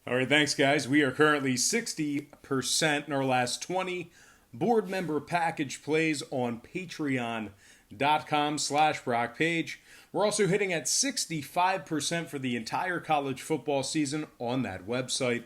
All right, thanks, guys. We are currently 60% in our last 20 board member package plays on patreon.com/Brock Page. We're also hitting at 65% for the entire college football season on that website.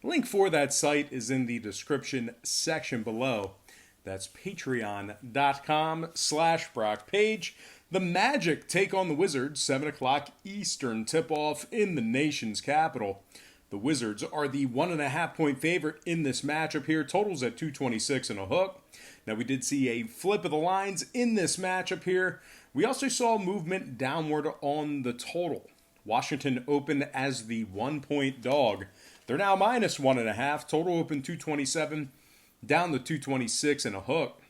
Link for that site is in the description section below. That's patreon.com/Brock Page. The Magic take on the Wizards, 7 o'clock Eastern tip-off in the nation's capital. The Wizards are the 1.5-point favorite in this matchup here. Totals at 226 and a hook. Now, we did see a flip of the lines in this matchup here. We also saw movement downward on the total. Washington opened as the 1-point dog. They're now minus 1.5. Total open 227, down to 226 and a hook.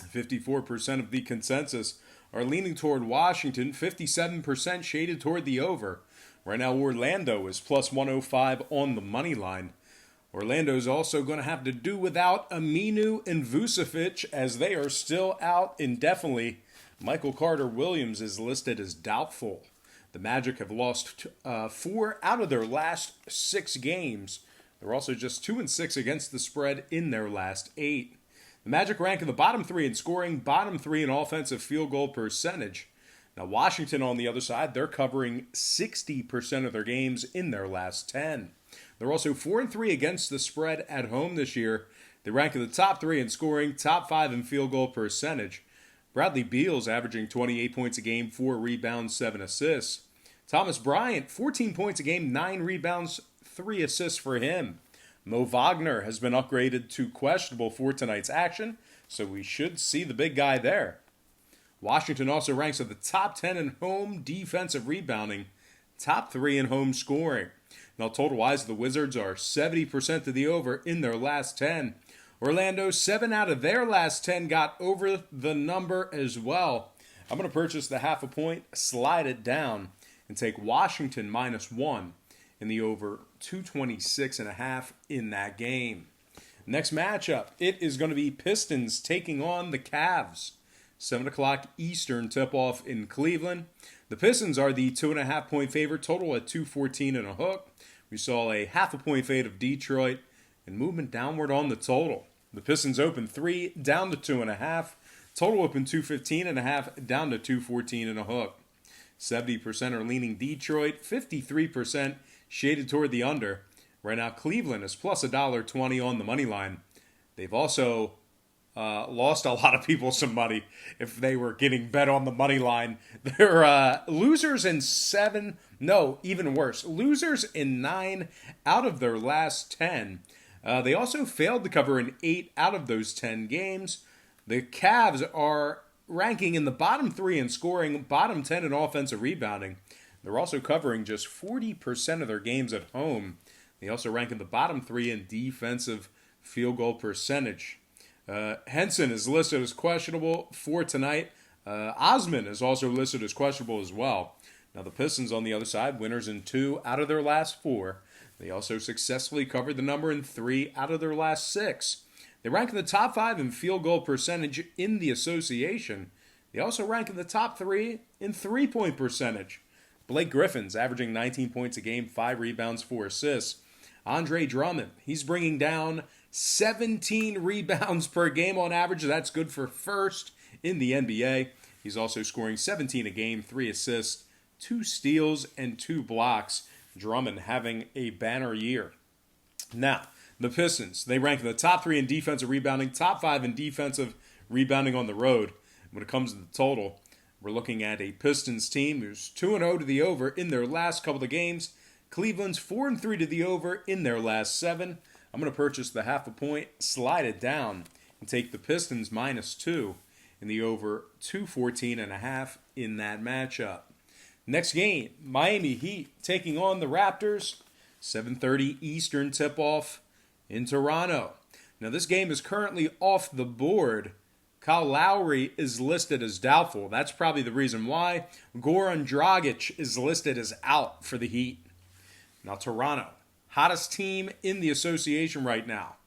54% of the consensus are leaning toward Washington. 57% shaded toward the over. Right now, Orlando is plus 105 on the money line. Orlando's also going to have to do without Aminu and Vucevic as they are still out indefinitely. Michael Carter-Williams is listed as doubtful. The Magic have lost 4 out of their last 6 games. They're also just 2-6 against the spread in their last 8. The Magic rank in the bottom 3 in scoring, bottom 3 in offensive field goal percentage. Now, Washington, on the other side, they're covering 60% of their games in their last 10. They're also 4-3 against the spread at home this year. They rank in the top 3 in scoring, top 5 in field goal percentage. Bradley Beal's averaging 28 points a game, 4 rebounds, 7 assists. Thomas Bryant, 14 points a game, 9 rebounds, 3 assists for him. Mo Wagner has been upgraded to questionable for tonight's action, so we should see the big guy there. Washington also ranks at the top 10 in home defensive rebounding, top 3 in home scoring. Now, total-wise, the Wizards are 70% to the over in their last 10. Orlando, 7 out of their last 10 got over the number as well. I'm going to purchase the 0.5 point, slide it down, and take Washington minus 1 in the over 226.5 in that game. Next matchup, it is going to be Pistons taking on the Cavs. 7 o'clock Eastern tip-off in Cleveland. The Pistons are the 2.5-point favorite, total at 214 and a hook. We saw a 0.5 point fade of Detroit and movement downward on the total. The Pistons open 3, down to 2.5. Total open 215.5, down to 214 and a hook. 70% are leaning Detroit, 53% shaded toward the under. Right now, Cleveland is plus $1.20 on the money line. They've also lost a lot of people some money if they were getting bet on the money line. They're losers in 7, no, even worse. Losers in 9 out of their last 10. They also failed to cover in 8 out of those 10 games. The Cavs are ranking in the bottom 3 in scoring, bottom 10 in offensive rebounding. They're also covering just 40% of their games at home. They also rank in the bottom 3 in defensive field goal percentage. Henson is listed as questionable for tonight. Osman is also listed as questionable as well. Now, the Pistons, on the other side, winners in 2 out of their last 4. They also successfully covered the number in 3 out of their last 6. They rank in the top 5 in field goal percentage in the association. They also rank in the top 3 in three-point percentage. Blake Griffin's averaging 19 points a game, 5 rebounds, 4 assists. Andre Drummond, he's bringing down 17 rebounds per game on average. That's good for first in the NBA. He's also scoring 17 a game, 3 assists, 2 steals, and 2 blocks. Drummond having a banner year. Now, the Pistons, they rank in the top 3 in defensive rebounding, top 5 in defensive rebounding on the road. When it comes to the total, we're looking at a Pistons team who's 2-0 to the over in their last couple of games. Cleveland's 4-3 to the over in their last 7. I'm going to purchase the 0.5 point, slide it down, and take the Pistons minus 2 in the over 214.5 in that matchup. Next game, Miami Heat taking on the Raptors. 7:30 Eastern tip-off in Toronto. Now, this game is currently off the board. Kyle Lowry is listed as doubtful. That's probably the reason why. Goran Dragic is listed as out for the Heat. Now, Toronto, hottest team in the association right now,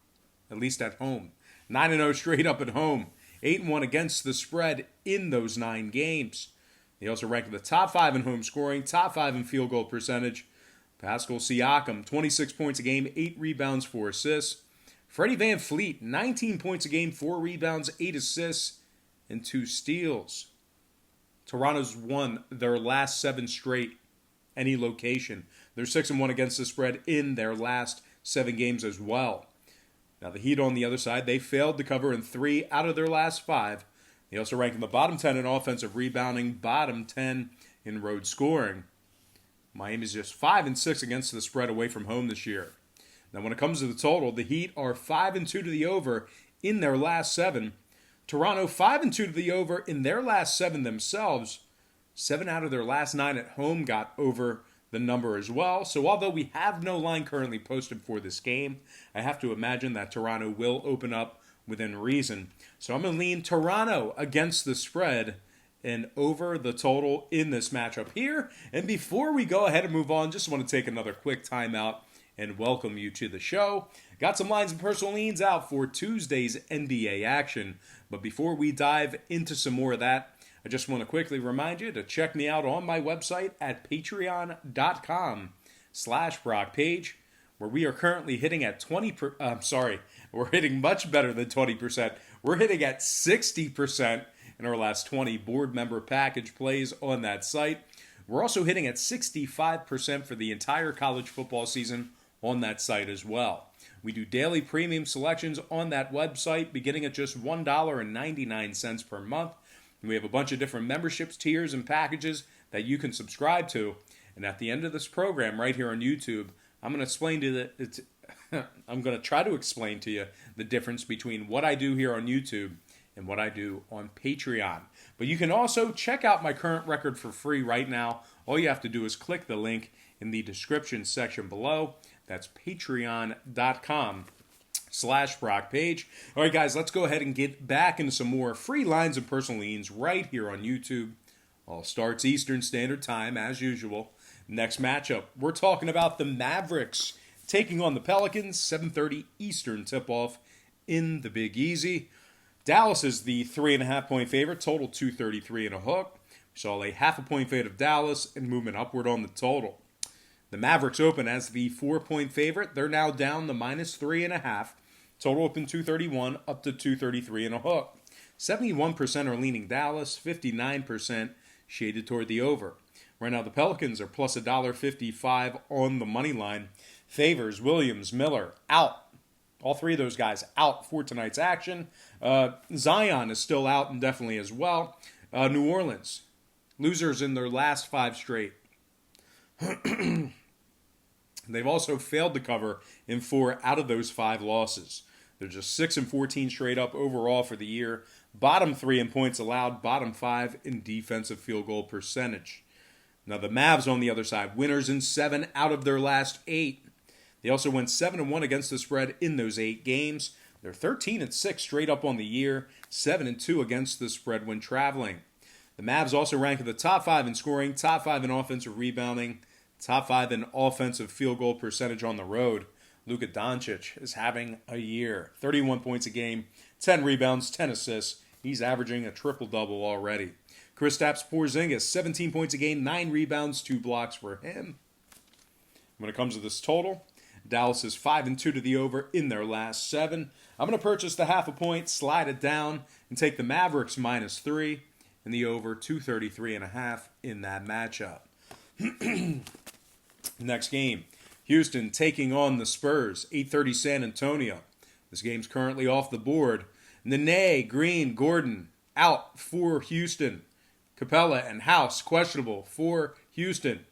at least at home. 9-0 straight up at home. 8-1 against the spread in those 9 games. They also rank in the top 5 in home scoring, top 5 in field goal percentage. Pascal Siakam, 26 points a game, 8 rebounds, 4 assists. Freddie Van Fleet, 19 points a game, 4 rebounds, 8 assists, and 2 steals. Toronto's won their last 7 straight, any location. They're 6-1 against the spread in their last 7 games as well. Now the Heat on the other side, they failed to cover in 3 out of their last 5. They also rank in the bottom 10 in offensive rebounding, bottom 10 in road scoring. Miami's just 5-6 against the spread away from home this year. Now when it comes to the total, the Heat are 5-2 to the over in their last 7. Toronto 5-2 to the over in their last 7 themselves. 7 out of their last 9 at home got over the number as well. So although we have no line currently posted for this game, I have to imagine that Toronto will open up within reason. So I'm going to lean Toronto against the spread and over the total in this matchup here. And before we go ahead and move on, just want to take another quick timeout and welcome you to the show. Got some lines and personal leans out for Tuesday's NBA action. But before we dive into some more of that, I just want to quickly remind you to check me out on my website at patreon.com/BrockPage, where we are currently hitting at we're hitting much better than 20%. We're hitting at 60% in our last 20 board member package plays on that site. We're also hitting at 65% for the entire college football season on that site as well. We do daily premium selections on that website beginning at just $1.99 per month. And we have a bunch of different memberships, tiers, and packages that you can subscribe to. And at the end of this program right here on YouTube, I'm going to try to explain to you the difference between what I do here on YouTube and what I do on Patreon. But you can also check out my current record for free right now. All you have to do is click the link in the description section below. That's patreon.com/BrockPage. All right, guys, let's go ahead and get back into some more free lines and personal leans right here on YouTube. All starts Eastern Standard Time, as usual. Next matchup, we're talking about the Mavericks taking on the Pelicans, 7:30 Eastern tip-off in the Big Easy. Dallas is the 3.5-point favorite, total 233 and a hook. We saw a 0.5-point fade of Dallas and movement upward on the total. The Mavericks open as the 4-point favorite. They're now down to -3.5. Total open 231 up to 233 and a hook. 71% are leaning Dallas, 59% shaded toward the over. Right now the Pelicans are plus $1.55 on the money line. Favors Williams, Miller out. All 3 of those guys out for tonight's action. Zion is still out indefinitely as well. New Orleans, losers in their last 5 straight. They've also failed to cover in 4 out of those 5 losses. They're just 6-14 straight up overall for the year. Bottom 3 in points allowed, bottom 5 in defensive field goal percentage. Now the Mavs on the other side, winners in 7 out of their last 8. They also went 7-1 against the spread in those 8 games. They're 13-6 straight up on the year, 7-2 against the spread when traveling. The Mavs also rank in the top 5 in scoring, top 5 in offensive rebounding, top 5 in offensive field goal percentage on the road. Luka Doncic is having a year. 31 points a game, 10 rebounds, 10 assists. He's averaging a triple-double already. Kristaps Porzingis, 17 points a game, 9 rebounds, 2 blocks for him. When it comes to this total, Dallas is 5-2 to the over in their last 7. I'm going to purchase the 0.5 point, slide it down, and take the Mavericks -3 and the over 233.5 in that matchup. Next game, Houston taking on the Spurs, 8:30 San Antonio. This game's currently off the board. Nene, Green, Gordon out for Houston. Capella and House questionable for Houston.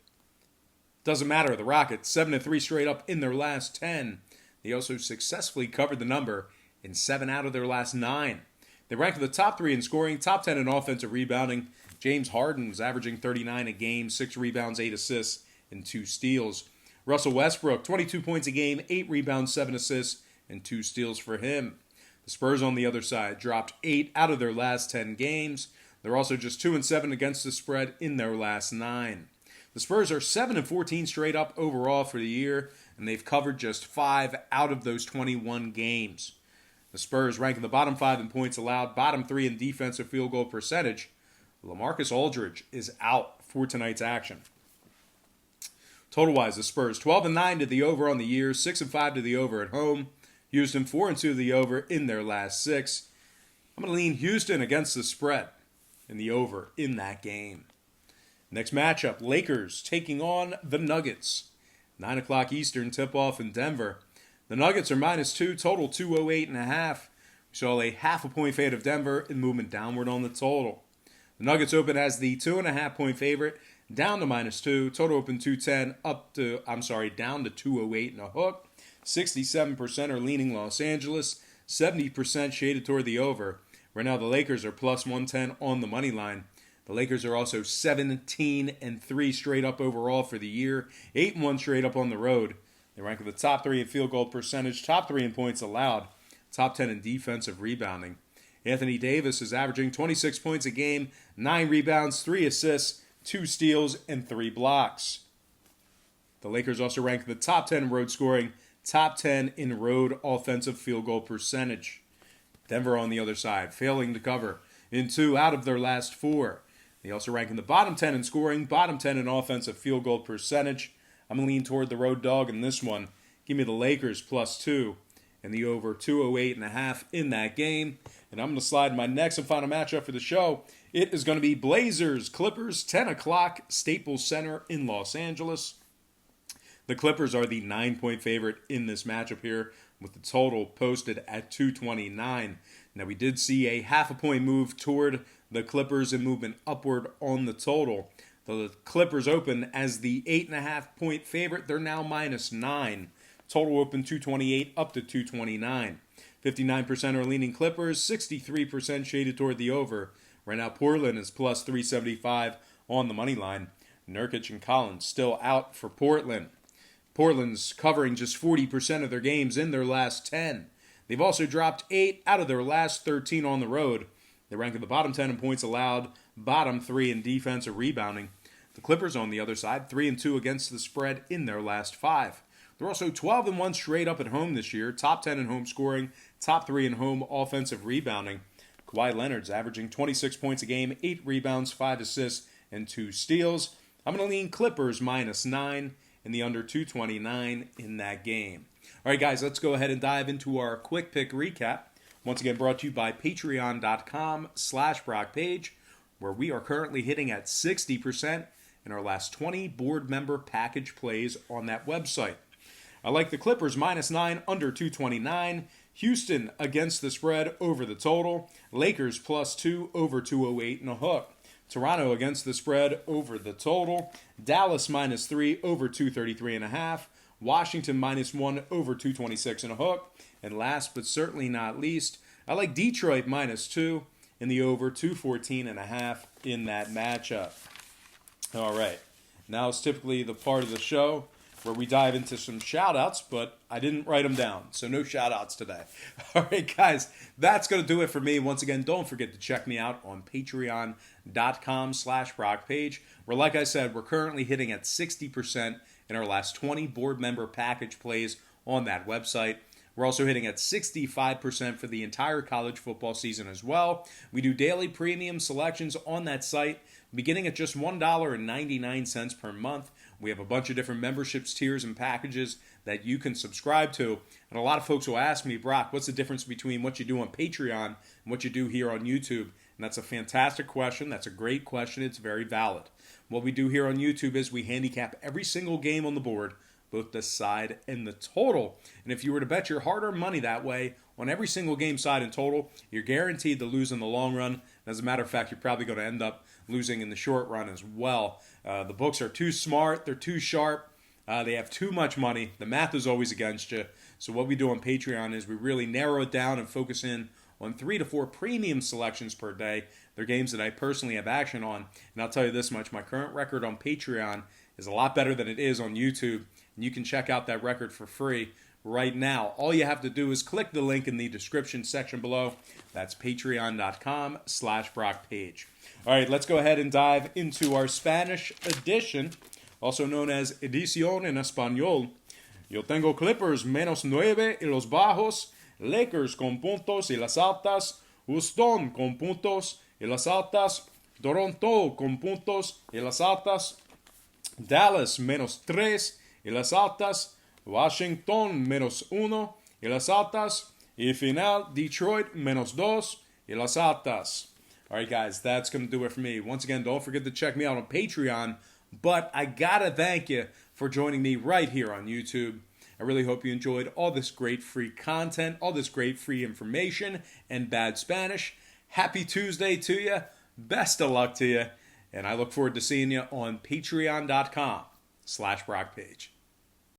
Doesn't matter. The Rockets 7-3 straight up in their last 10. They also successfully covered the number in 7 out of their last 9. They rank in the top 3 in scoring, top 10 in offensive rebounding. James Harden was averaging 39 a game, 6 rebounds, 8 assists, and 2 steals. Russell Westbrook, 22 points a game, 8 rebounds, 7 assists, and 2 steals for him. The Spurs on the other side dropped 8 out of their last 10 games. They're also just 2-7 against the spread in their last 9. The Spurs are 7-14 straight up overall for the year, and they've covered just 5 out of those 21 games. The Spurs rank in the bottom 5 in points allowed, bottom 3 in defensive field goal percentage. LaMarcus Aldridge is out for tonight's action. Total-wise, the Spurs 12-9 to the over on the year, 6-5 to the over at home. Houston 4-2 to the over in their last 6. I'm going to lean Houston against the spread and the over in that game. Next matchup, Lakers taking on the Nuggets. 9 o'clock Eastern tip-off in Denver. The Nuggets are -2, total 208.5. We saw a half a point fade of Denver in movement downward on the total. The Nuggets open as the 2.5 point favorite, down to -2. Total open 210, down to 208 and a hook. 67% are leaning Los Angeles, 70% shaded toward the over. Right now, the Lakers are +110 on the money line. The Lakers are also 17-3 straight up overall for the year, 8-1 straight up on the road. They rank at the top 3 in field goal percentage, top 3 in points allowed, top 10 in defensive rebounding. Anthony Davis is averaging 26 points a game, 9 rebounds, 3 assists, 2 steals, and 3 blocks. The Lakers also rank in the top 10 in road scoring, top 10 in road offensive field goal percentage. Denver on the other side, failing to cover in 2 out of their last 4. They also rank in the bottom 10 in scoring, bottom 10 in offensive field goal percentage. I'm going to lean toward the road dog in this one. Give me the Lakers +2 and the over 208.5 in that game. And I'm going to slide my next and final matchup for the show. It is going to be Blazers Clippers, 10 o'clock, Staples Center in Los Angeles. The Clippers are the 9-point favorite in this matchup here, with the total posted at 229. Now, we did see a half a point move toward the Clippers and movement upward on the total. The Clippers open as the 8.5 point favorite. They're now -9. Total open 228 up to 229. 59% are leaning Clippers, 63% shaded toward the over. Right now, Portland is +375 on the money line. Nurkic and Collins still out for Portland. Portland's covering just 40% of their games in their last 10. They've also dropped 8 out of their last 13 on the road. They rank in the bottom 10 in points allowed, bottom 3 in defensive rebounding. The Clippers, on the other side, 3-2 against the spread in their last 5. They're also 12-1 straight up at home this year, top 10 in home scoring, top 3 in home offensive rebounding. Kawhi Leonard's averaging 26 points a game, 8 rebounds, 5 assists, and 2 steals. I'm going to lean Clippers -9 and the under 229 in that game. All right, guys, let's go ahead and dive into our quick pick recap. Once again, brought to you by patreon.com/BrockPage, where we are currently hitting at 60% in our last 20 board member package plays on that website. I like the Clippers -9, under 229. Houston against the spread over the total. Lakers +2, over 208 and a hook. Toronto against the spread over the total. Dallas -3, over 233.5. Washington -1, over 226 and a hook. And last but certainly not least, I like Detroit -2 and the over 214.5 in that matchup. All right, now it's typically the part of the show where we dive into some shout-outs, but I didn't write them down, so no shout-outs today. All right, guys, that's going to do it for me. Once again, don't forget to check me out on patreon.com/BrockPage, where, like I said, we're currently hitting at 60% in our last 20 board member package plays on that website. We're also hitting at 65% for the entire college football season as well. We do daily premium selections on that site, beginning at just $1.99 per month. We have a bunch of different memberships, tiers, and packages that you can subscribe to. And a lot of folks will ask me, Brock, what's the difference between what you do on Patreon and what you do here on YouTube? And that's a fantastic question. That's a great question. It's very valid. What we do here on YouTube is we handicap every single game on the board, both the side and the total. And if you were to bet your hard-earned money that way on every single game, side and total, you're guaranteed to lose in the long run. As a matter of fact, you're probably going to end up losing in the short run as well. The books are too smart. They're too sharp. They have too much money. The math is always against you. So what we do on Patreon is we really narrow it down and focus in on 3 to 4 premium selections per day. They're games that I personally have action on. And I'll tell you this much, my current record on Patreon is a lot better than it is on YouTube. And you can check out that record for free right now. All you have to do is click the link in the description section below. That's patreon.com/BrockPage. All right, let's go ahead and dive into our Spanish edition, also known as Edición en Español. Yo tengo Clippers -9 y los bajos, Lakers con puntos y las altas, Houston con puntos y las altas, Toronto con puntos y las altas, Dallas -3 y las altas. Washington -1 y las altas. Y final, Detroit -2 y las altas. All right, guys, that's going to do it for me. Once again, don't forget to check me out on Patreon. But I gotta thank you for joining me right here on YouTube. I really hope you enjoyed all this great free content, all this great free information, and bad Spanish. Happy Tuesday to you. Best of luck to you. And I look forward to seeing you on patreon.com/BrockPage.